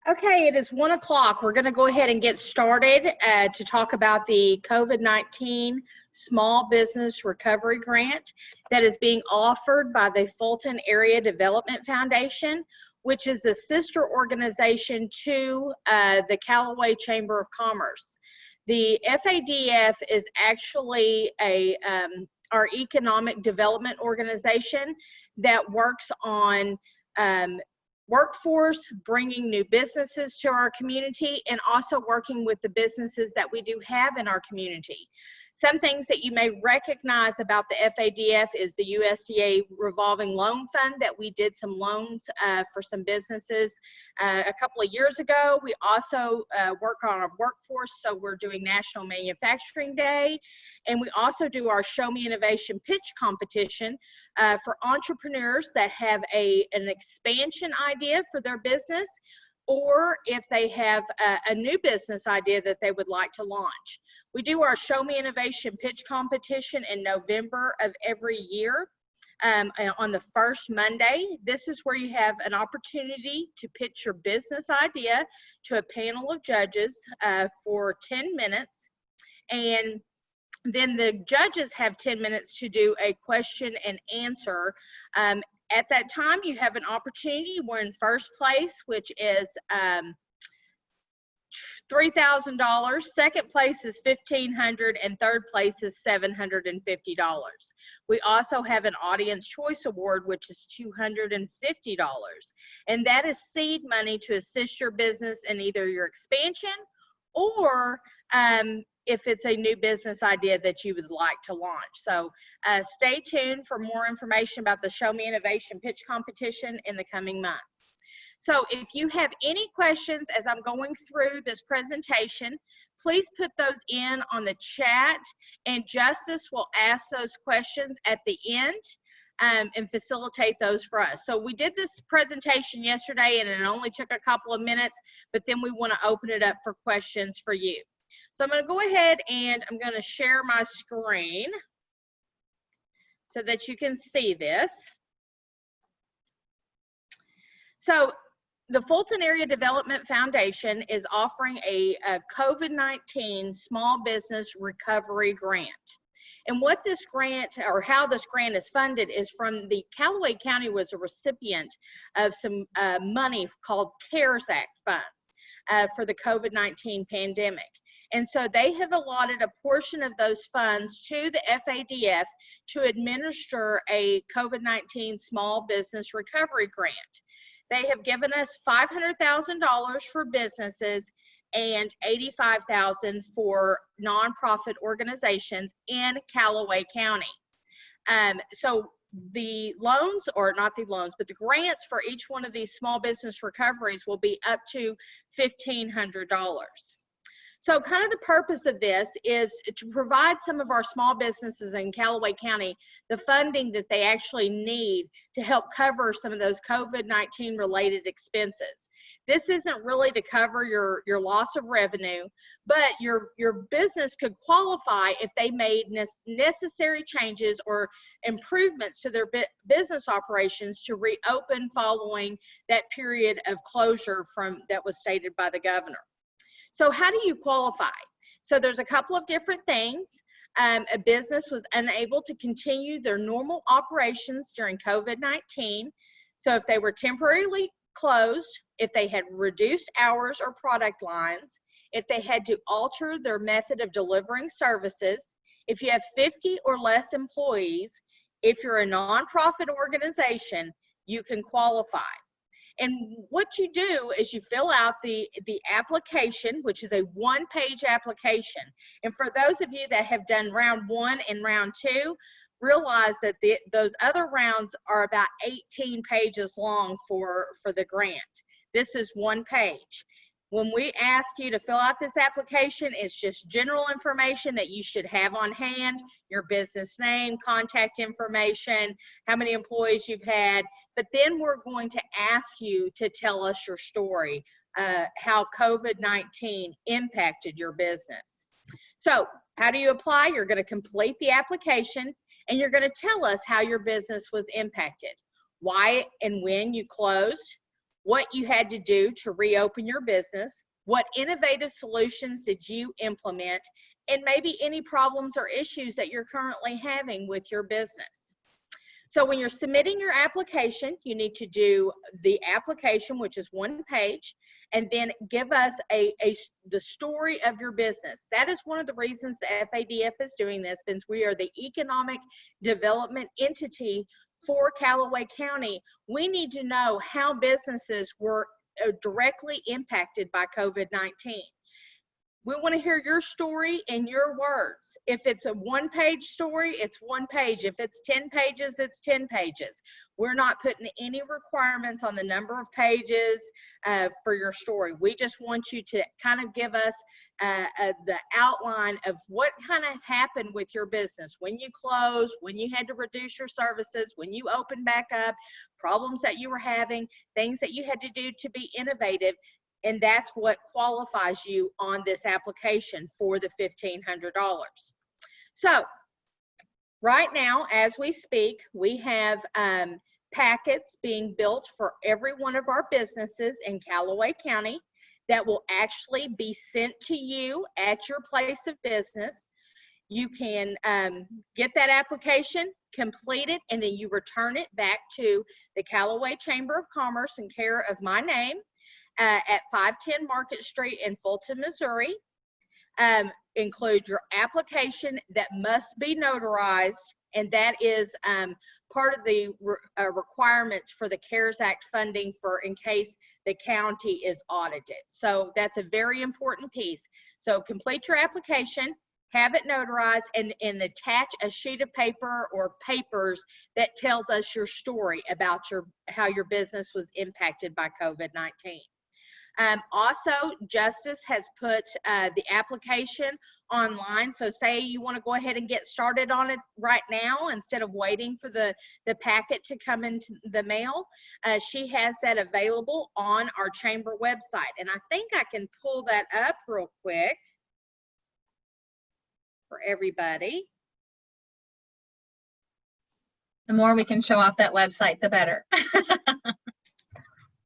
Okay, it is 1 o'clock. We're going to go ahead and get started to talk about the COVID-19 Small Business Recovery Grant that is being offered by the Fulton Area Development Foundation, which is a sister organization to the Callaway Chamber of Commerce. The FADF is actually our economic development organization that works on workforce, bringing new businesses to our community, and also working with the businesses that we do have in our community. Some things that you may recognize about the FADF is the USDA revolving loan fund that we did some loans for some businesses a couple of years ago. We also work on our workforce, so we're doing National Manufacturing Day, and we also do our Show Me Innovation pitch competition for entrepreneurs that have an expansion idea for their business, or if they have a new business idea that they would like to launch. We do our Show Me Innovation pitch competition in November of every year on the first Monday. This is where you have an opportunity to pitch your business idea to a panel of judges for 10 minutes. And then the judges have 10 minutes to do a question and answer. At that time, you have an opportunity. We're in first place, which is $3,000. Second place is $1,500, and third place is $750. We also have an Audience Choice Award, which is $250, and that is seed money to assist your business in either your expansion or if it's a new business idea that you would like to launch. So stay tuned for more information about the Show Me Innovation pitch competition in the coming months. So if you have any questions as I'm going through this presentation, please put those in on the chat, and Justice will ask those questions at the end and facilitate those for us. So we did this presentation yesterday and it only took a couple of minutes, but then we want to open it up for questions for you. So I'm going to go ahead and I'm going to share my screen so that you can see this. So the Fulton Area Development Foundation is offering a COVID-19 Small Business Recovery Grant. And what this grant, or how this grant is funded, is from the Callaway County was a recipient of some money called CARES Act funds for the COVID-19 pandemic. And so they have allotted a portion of those funds to the FADF to administer a COVID-19 Small Business Recovery Grant. They have given us $500,000 for businesses and $85,000 for nonprofit organizations in Callaway County. So the loans, or not the loans, but the grants for each one of these small business recoveries will be up to $1,500. So kind of the purpose of this is to provide some of our small businesses in Callaway County the funding that they actually need to help cover some of those COVID-19 related expenses. This isn't really to cover your loss of revenue, but your business could qualify if they made necessary changes or improvements to their business operations to reopen following that period of closure that was stated by the governor. So how do you qualify? So there's a couple of different things. A business was unable to continue their normal operations during COVID-19. So if they were temporarily closed, if they had reduced hours or product lines, if they had to alter their method of delivering services, if you have 50 or less employees, if you're a nonprofit organization, you can qualify. And what you do is you fill out the application, which is a one-page application. And for those of you that have done round 1 and round 2, realize that those other rounds are about 18 pages long for the grant. This is one page. When we ask you to fill out this application, it's just general information that you should have on hand, your business name, contact information, how many employees you've had, but then we're going to ask you to tell us your story, how COVID-19 impacted your business. So how do you apply? You're going to complete the application and you're going to tell us how your business was impacted, why and when you closed, what you had to do to reopen your business, what innovative solutions did you implement, and maybe any problems or issues that you're currently having with your business. So when you're submitting your application, you need to do the application, which is 1 page, and then give us the story of your business. That is one of the reasons the FADF is doing this, since we are the economic development entity for Callaway County. We need to know how businesses were directly impacted by COVID-19. We want to hear your story in your words. If it's a 1-page story, it's 1 page. If it's 10 pages, it's 10 pages. We're not putting any requirements on the number of pages for your story. We just want you to kind of give us the outline of what kind of happened with your business, when you closed, when you had to reduce your services, when you opened back up, problems that you were having, things that you had to do to be innovative. And that's what qualifies you on this application for the $1,500. So right now, as we speak, we have packets being built for every one of our businesses in Callaway County that will actually be sent to you at your place of business. You can get that application, complete it, and then you return it back to the Callaway Chamber of Commerce in care of my name. At 510 Market Street in Fulton, Missouri. Include your application that must be notarized, and that is part of the requirements for the CARES Act funding for in case the county is audited. So that's a very important piece. So complete your application, have it notarized, and attach a sheet of paper or papers that tells us your story about how your business was impacted by COVID-19. Also, Justice has put the application online. So say you want to go ahead and get started on it right now instead of waiting for the packet to come into the mail. She has that available on our chamber website. And I think I can pull that up real quick for everybody. The more we can show off that website, the better.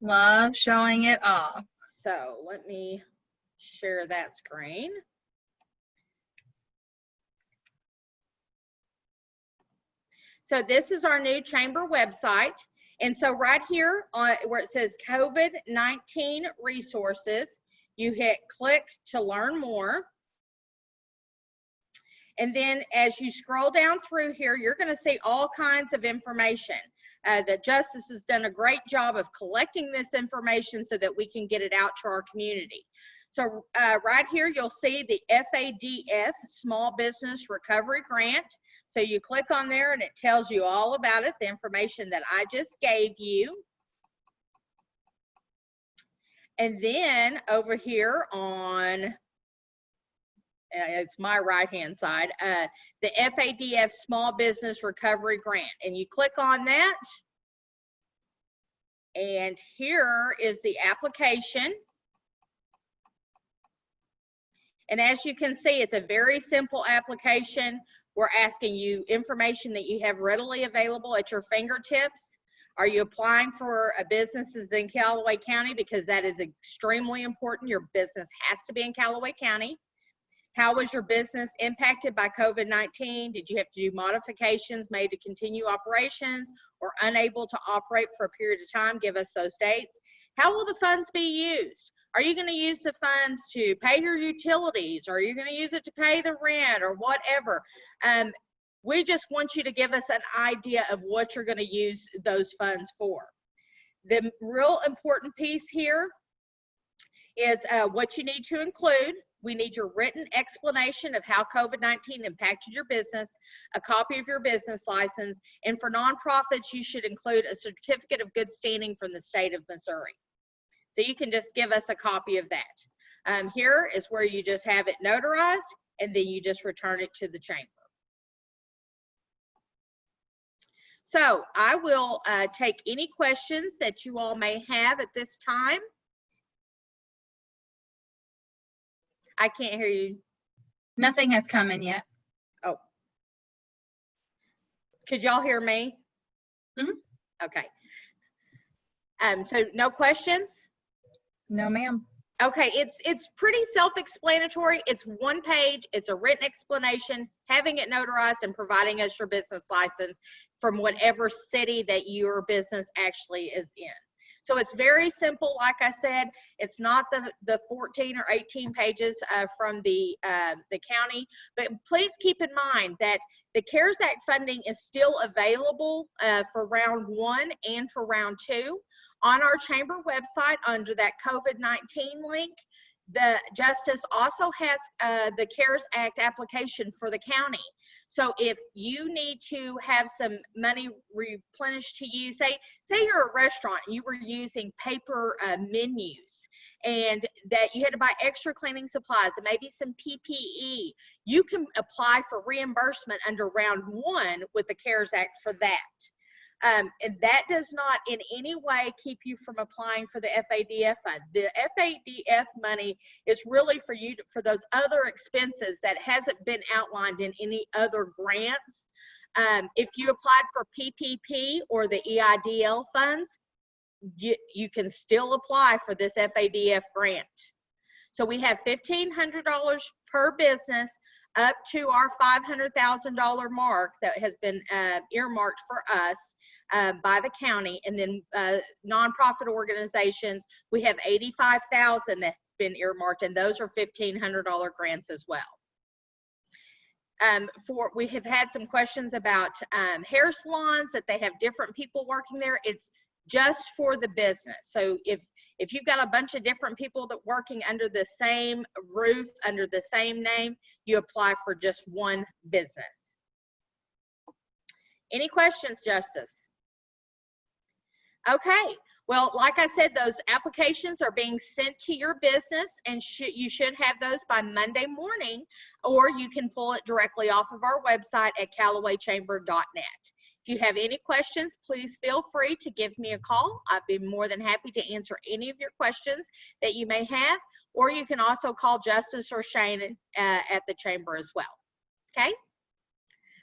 Love showing it off. So let me share that screen. So this is our new chamber website. And so right here on where it says COVID-19 resources, you hit click to learn more. And then as you scroll down through here, you're going to see all kinds of information. That Justice has done a great job of collecting this information so that we can get it out to our community. So right here, you'll see the FADF Small Business Recovery Grant. So you click on there and it tells you all about it, the information that I just gave you. And then over here on, it's my right-hand side, the FADF Small Business Recovery Grant. And you click on that, and here is the application. And as you can see, it's a very simple application. We're asking you information that you have readily available at your fingertips. Are you applying for a businesses in Callaway County? Because that is extremely important. Your business has to be in Callaway County. How was your business impacted by COVID-19? Did you have to do modifications made to continue operations or unable to operate for a period of time? Give us those dates. How will the funds be used? Are you going to use the funds to pay your utilities? Or are you going to use it to pay the rent or whatever? We just want you to give us an idea of what you're going to use those funds for. The real important piece here is what you need to include. We need your written explanation of how COVID-19 impacted your business, a copy of your business license, and for nonprofits, you should include a certificate of good standing from the state of Missouri. So you can just give us a copy of that. Here is where you just have it notarized, and then you just return it to the chamber. So I will take any questions that you all may have at this time. I can't hear you. Nothing has come in yet. Oh. Could y'all hear me? Mm-hmm. Okay. So no questions? No, ma'am. Okay, it's pretty self-explanatory. It's one page. It's a written explanation, having it notarized and providing us your business license from whatever city that your business actually is in. So it's very simple. Like I said, it's not the 14 or 18 pages from the county, but please keep in mind that the CARES Act funding is still available for round 1 and for round 2. On our chamber website under that COVID-19 link, the Justice also has the CARES Act application for the county. So if you need to have some money replenished to you, say you're a restaurant and you were using paper menus and that you had to buy extra cleaning supplies and maybe some PPE, you can apply for reimbursement under round 1 with the CARES Act for that. And that does not in any way keep you from applying for the FADF fund. The FADF money is really for you for those other expenses that hasn't been outlined in any other grants. If you applied for PPP or the EIDL funds, you can still apply for this FADF grant. So we have $1,500 per business up to our $500,000 mark that has been earmarked for us by the county, and then nonprofit organizations, we have $85,000 that's been earmarked, and those are $1,500 grants as well. We have had some questions about hair salons, that they have different people working there. It's just for the business. So if you've got a bunch of different people that working under the same roof, under the same name, you apply for just one business. Any questions, Justice? Okay, well, like I said, those applications are being sent to your business, and you should have those by Monday morning, or you can pull it directly off of our website at callawaychamber.net. If you have any questions, please feel free to give me a call. I'd be more than happy to answer any of your questions that you may have, or you can also call Justice or Shane at the chamber as well. Okay?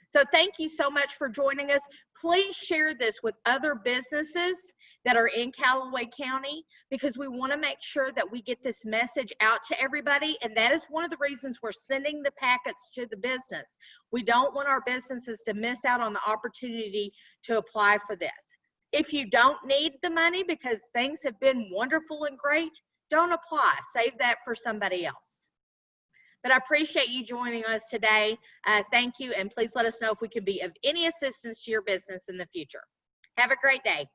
So thank you so much for joining us. Please share this with other businesses that are in Callaway County, because we want to make sure that we get this message out to everybody. And that is one of the reasons we're sending the packets to the business. We don't want our businesses to miss out on the opportunity to apply for this. If you don't need the money because things have been wonderful and great, don't apply. Save that for somebody else. But I appreciate you joining us today. Thank you, and please let us know if we can be of any assistance to your business in the future. Have a great day.